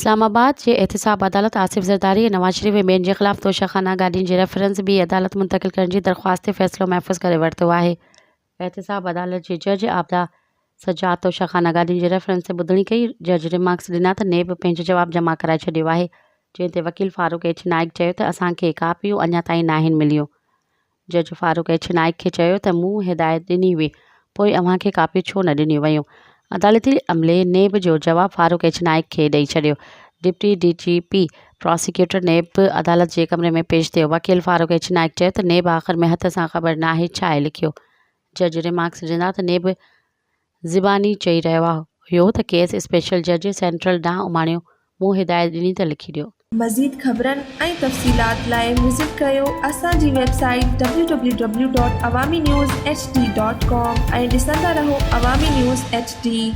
इस्लामाबाद जे एहतसाब अदालत आसिफ ज़रदारी ऐं नवाज शरीफ़ ॿियनि जे ख़िलाफ़ तोशाखाना गाॾियुनि जी रेफरेंस ॿी अदालत मुंतक़िल करण जी दरख़्वास्त ते फ़ैसिलो महफ़ूज़ करे वरितो आहे। एहतसाब अदालत जे जज आबदा सजाद तोशाखाना गाॾियुनि जी रेफरेंस ते ॿुधणी कई। जज रिमार्क्स ॾिना त नेब पंहिंजो जवाबु जमा कराए छॾियो आहे, जंहिं ते वकील फ़ारूक एच नाइक चयो त असांखे कापियूं अञा ताईं नाहिनि मिलियूं। जज फ़ारूक एच नाइक खे चयो त मूं हिदायत ॾिनी हुई, पोइ अव्हांखे कापियूं छो न ॾिनियूं वयूं। अदालती अमले नेब जो जवाबु फ़ारूक एच नाइक खे ॾेई छॾियो। डिप्टी DGP प्रोसिक्यूटर नेब अदालत जे कमरे में पेश थियो। वकील फ़ारूक एच नाइक चयो त नेब आख़िर में हथ सां ख़बर नाहे छा आहे लिखियो। जज रिमार्क्स ॾिना त नेब ज़िबानी चई रहियो हुयो त केस स्पेशल जज सेंट्रल ॾांहुं उमाणियो, मूं हिदायत ॾिनी त लिखी ॾियो। मज़ीद ख़बरनि ऐं तफ़सीलात लाइ विज़िट कयो असांजी वेबसाइट www.awamiNewsHD.com ऐं ॾिसंदा रहो अवामी न्यूज़ HD।